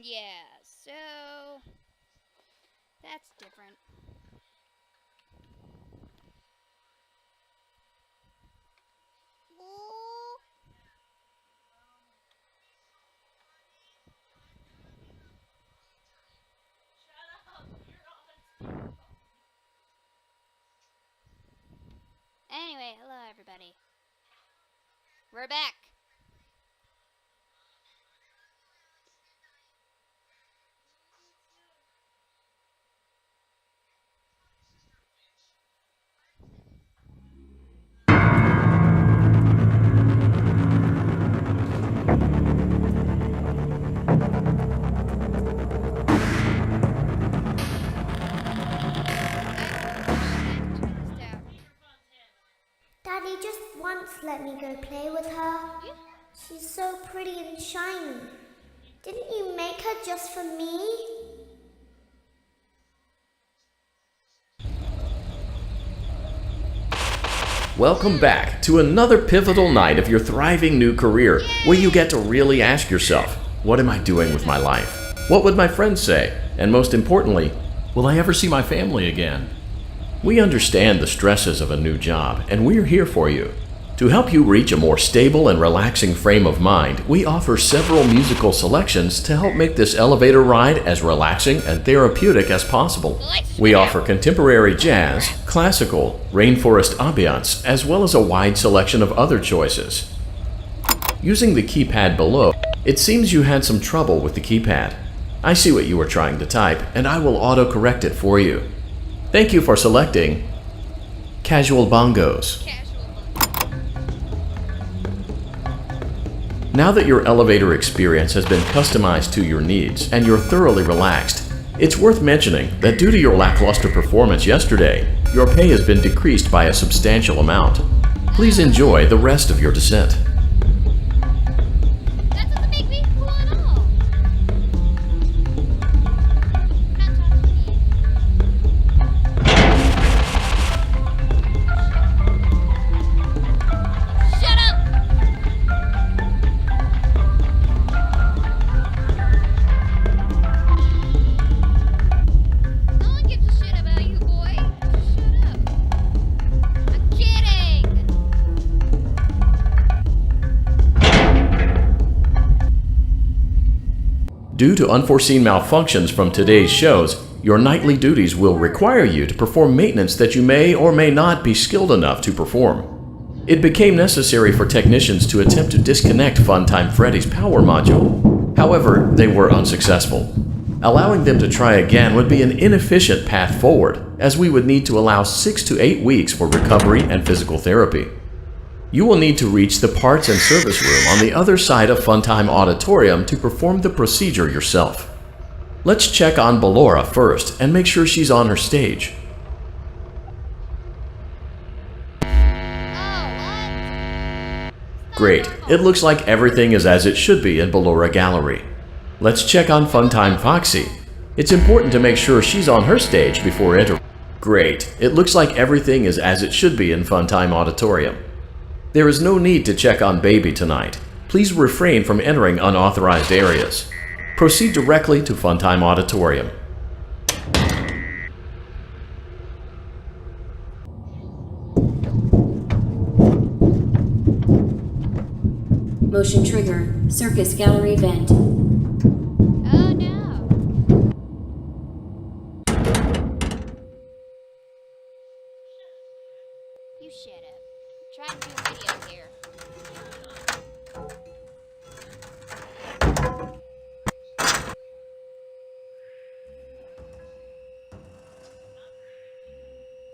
Yeah, so that's different. Ooh. Anyway, hello everybody. We're back. Daddy just once let me go play with her. She's so pretty and shiny. Didn't you make her just for me? Welcome back to another pivotal night of your thriving new career, where you get to really ask yourself, what am I doing with my life? What would my friends say? And most importantly, will I ever see my family again? We understand the stresses of a new job, and we're here for you. To help you reach a more stable and relaxing frame of mind, we offer several musical selections to help make this elevator ride as relaxing and therapeutic as possible. We offer contemporary jazz, classical, rainforest ambiance, as well as a wide selection of other choices. Using the keypad below, it seems you had some trouble with the keypad. I see what you were trying to type, and I will auto-correct it for you. Thank you for selecting Casual Bongos. Now that your elevator experience has been customized to your needs and you're thoroughly relaxed, it's worth mentioning that due to your lackluster performance yesterday, your pay has been decreased by a substantial amount. Please enjoy the rest of your descent. That doesn't make me cool at all. Shut up! No one gives a shit about you, boy. Shut up. I'm kidding. Due to unforeseen malfunctions from today's shows, your nightly duties will require you to perform maintenance that you may or may not be skilled enough to perform. It became necessary for technicians to attempt to disconnect Funtime Freddy's power module. However, they were unsuccessful. Allowing them to try again would be an inefficient path forward, as we would need to allow 6 to 8 weeks for recovery and physical therapy. You will need to reach the parts and service room on the other side of Funtime Auditorium to perform the procedure yourself. Let's check on Ballora first and make sure she's on her stage. Great, it looks like everything is as it should be in Ballora Gallery. Let's check on Funtime Foxy. It's important to make sure she's on her stage before entering. Great, it looks like everything is as it should be in Funtime Auditorium. There is no need to check on Baby tonight. Please refrain from entering unauthorized areas. Proceed directly to Funtime Auditorium. Motion trigger, circus gallery vent. Oh no. You shut up. I'm trying to do a video here.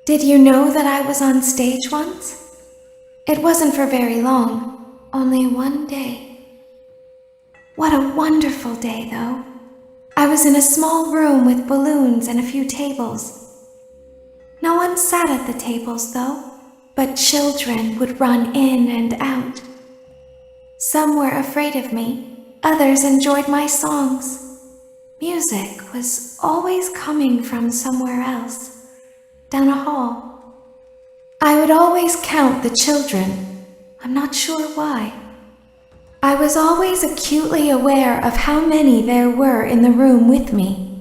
Did you know that I was on stage once? It wasn't for very long, only one day. What a wonderful day, though. I was in a small room with balloons and a few tables. No one sat at the tables, though, but children would run in and out. Some were afraid of me, others enjoyed my songs. Music was always coming from somewhere else. Down a hall. I would always count the children. I'm not sure why. I was always acutely aware of how many there were in the room with me.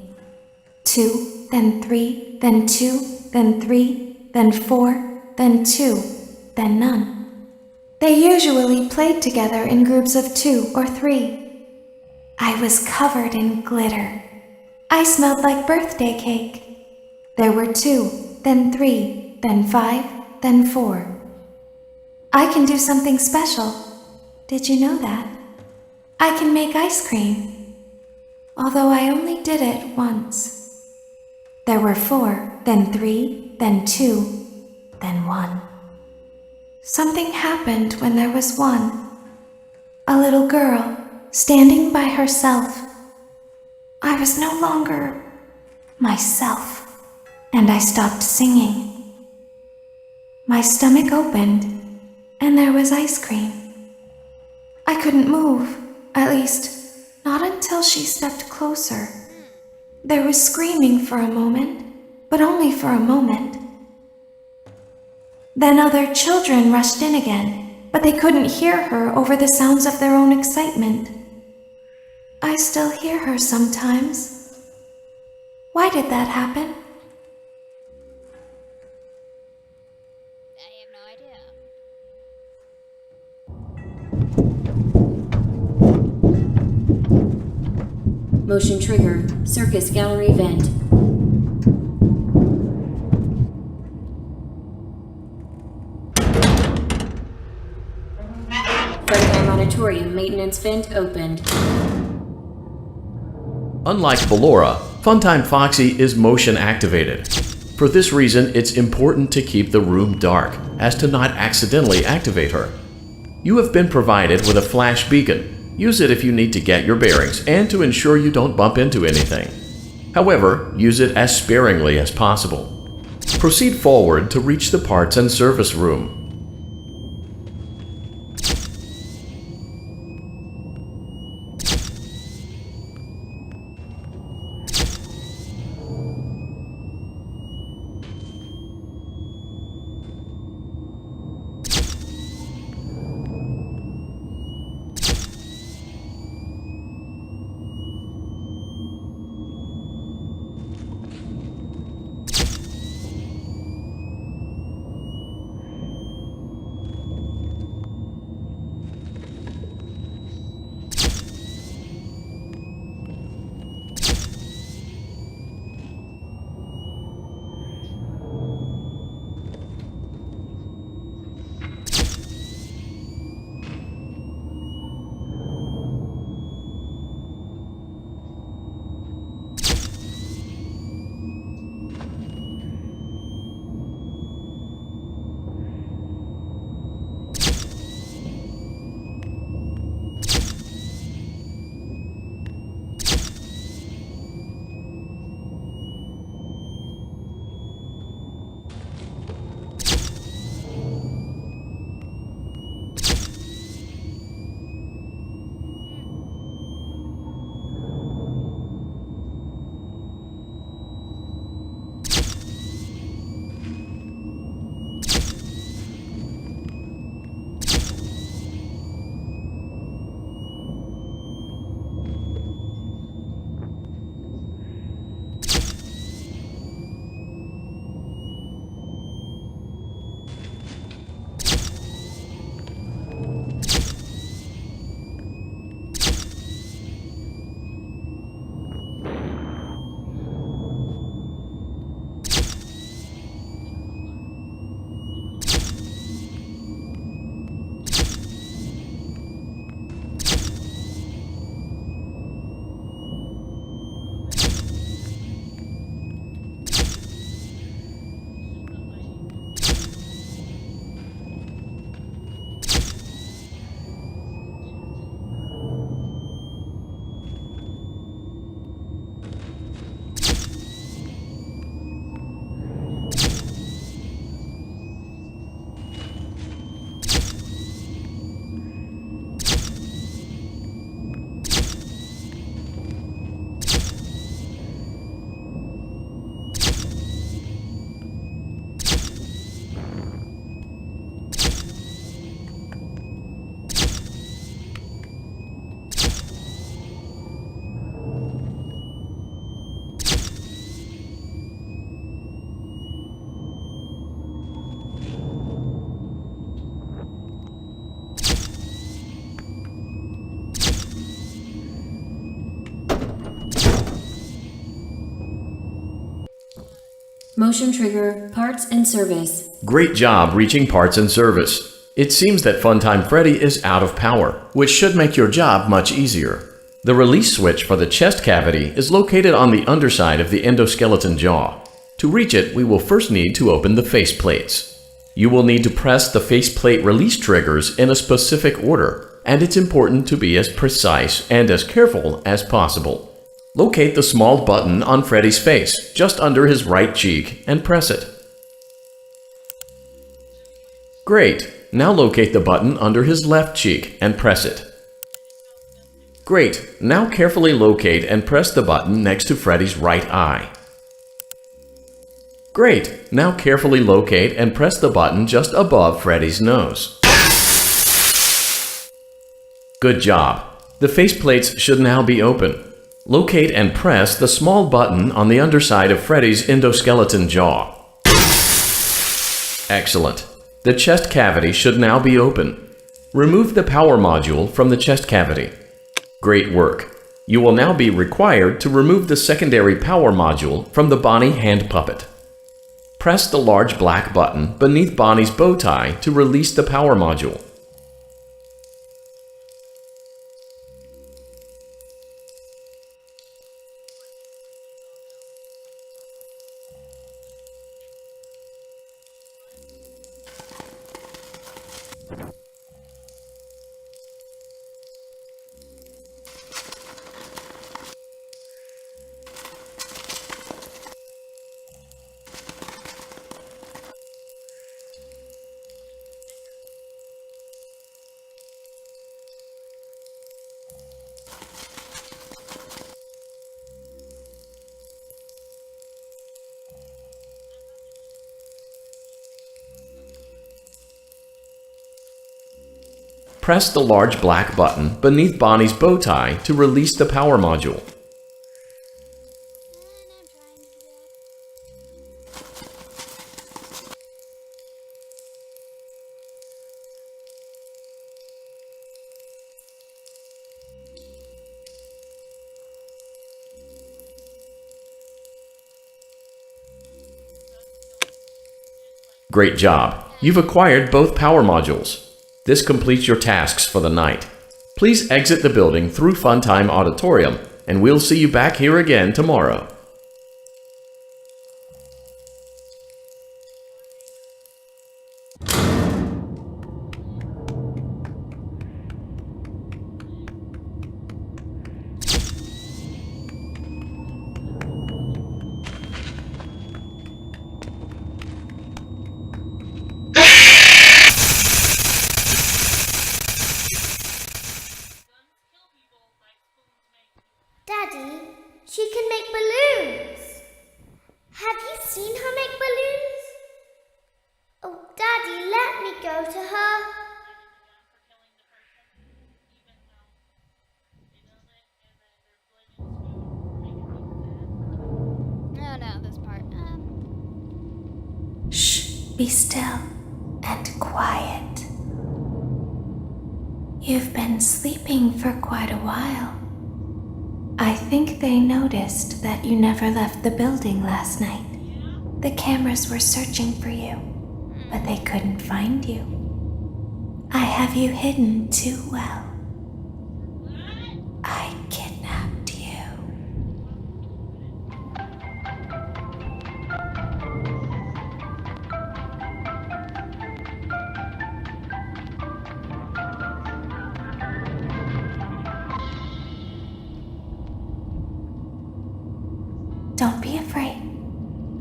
2, then 3, then 2, then 3, then 4, then 2, then none. They usually played together in groups of 2 or 3. I was covered in glitter. I smelled like birthday cake. There were 2, then 3, then 5, then 4. I can do something special. Did you know that? I can make ice cream. Although I only did it once. There were 4, then 3, then 2, then 1. Something happened when there was 1. A little girl, standing by herself. I was no longer myself, and I stopped singing. My stomach opened, and there was ice cream. I couldn't move, at least, not until she stepped closer. There was screaming for a moment, but only for a moment. Then other children rushed in again, but they couldn't hear her over the sounds of their own excitement. I still hear her sometimes. Why did that happen? I have no idea. Motion trigger. Circus gallery vent. Front monitorium maintenance vent opened. Unlike Ballora, Funtime Foxy is motion activated. For this reason, it's important to keep the room dark, as to not accidentally activate her. You have been provided with a flash beacon. Use it if you need to get your bearings and to ensure you don't bump into anything. However, use it as sparingly as possible. Proceed forward to reach the parts and service room. Motion trigger, parts and service. Great job reaching parts and service. It seems that Funtime Freddy is out of power, which should make your job much easier. The release switch for the chest cavity is located on the underside of the endoskeleton jaw. To reach it, we will first need to open the face plates. You will need to press the faceplate release triggers in a specific order, and it's important to be as precise and as careful as possible. Locate the small button on Freddy's face, just under his right cheek, and press it. Great! Now locate the button under his left cheek and press it. Great! Now carefully locate and press the button next to Freddy's right eye. Great! Now carefully locate and press the button just above Freddy's nose. Good job! The faceplates should now be open. Locate and press the small button on the underside of Freddy's endoskeleton jaw. Excellent! The chest cavity should now be open. Remove the power module from the chest cavity. Great work! You will now be required to remove the secondary power module from the Bonnie hand puppet. Press the large black button beneath Bonnie's bow tie to release the power module. Press the large black button beneath Bonnie's bow tie to release the power module. Great job! You've acquired both power modules. This completes your tasks for the night. Please exit the building through Funtime Auditorium, and we'll see you back here again tomorrow. Daddy, she can make balloons. Have you seen her make balloons? Oh, Daddy, let me go to her. Oh no, this part. Shh, be still and quiet. You've been sleeping for quite a while. I think they noticed that you never left the building last night. The cameras were searching for you, but they couldn't find you. I have you hidden too well. I kidnapped you. Don't be afraid.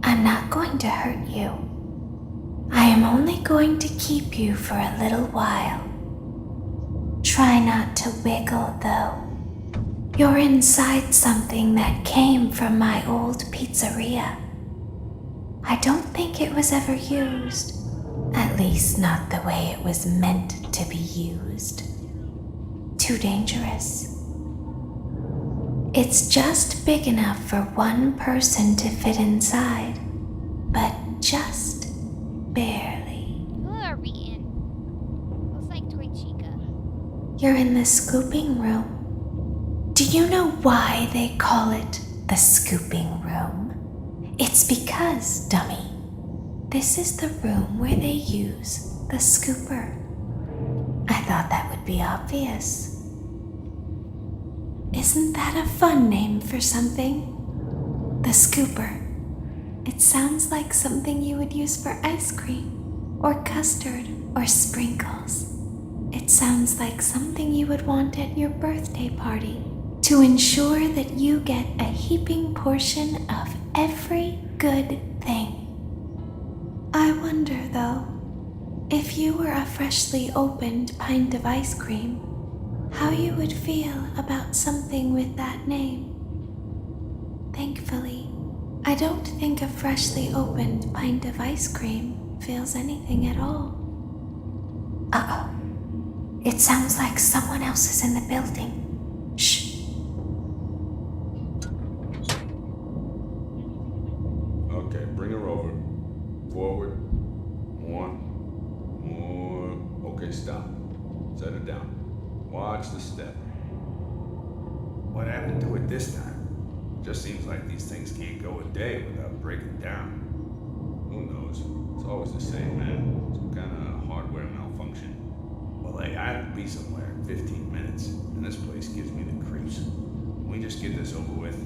I'm not going to hurt you. I am only going to keep you for a little while. Try not to wiggle, though. You're inside something that came from my old pizzeria. I don't think it was ever used. At least not the way it was meant to be used. Too dangerous. It's just big enough for one person to fit inside, but just barely. Who are we in? Looks like Toy Chica. You're in the scooping room. Do you know why they call it the scooping room? It's because, dummy, this is the room where they use the scooper. I thought that would be obvious. Isn't that a fun name for something? The scooper. It sounds like something you would use for ice cream, or custard, or sprinkles. It sounds like something you would want at your birthday party to ensure that you get a heaping portion of every good thing. I wonder, though, if you were a freshly opened pint of ice cream, how you would feel about something with that name. Thankfully, I don't think a freshly opened pint of ice cream feels anything at all. Uh-oh. It sounds like someone else is in the building. Shh. Okay, bring her over. Forward. More. Okay, stop. Set her down. Watch the step. What happened to it this time? Just seems like these things can't go a day without breaking down. Who knows? It's always the same, man. Some kind of hardware malfunction. Well, hey, I have to be somewhere in 15 minutes, and this place gives me the creeps. Can we just get this over with?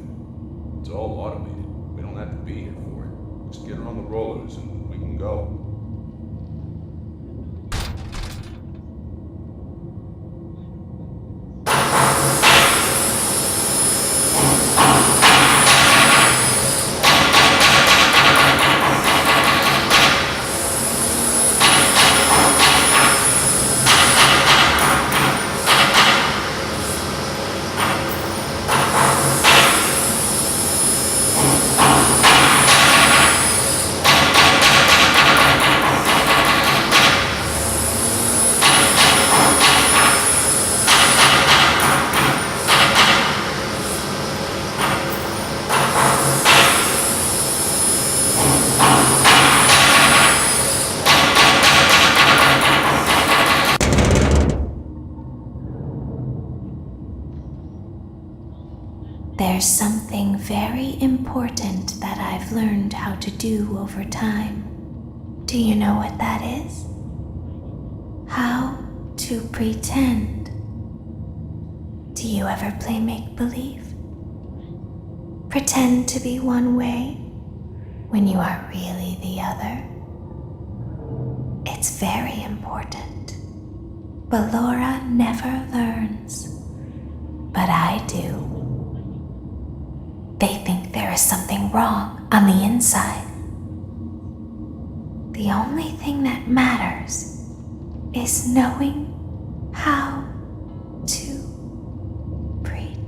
It's all automated. We don't have to be here for it. Just get her on the rollers and we can go. There's something very important that I've learned how to do over time. Do you know what that is? How to pretend. Do you ever play make-believe? Pretend to be one way when you are really the other. It's very important. But Laura never learns. But I do. They think there is something wrong on the inside. The only thing that matters is knowing how to pretend.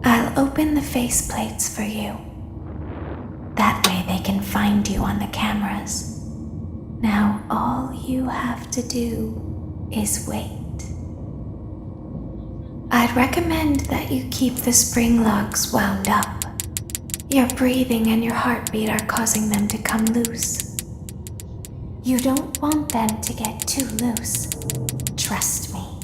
I'll open the faceplates for you. That way they can find you on the cameras. Now all you have to do is wait. I'd recommend that you keep the spring locks wound up. Your breathing and your heartbeat are causing them to come loose. You don't want them to get too loose. Trust me.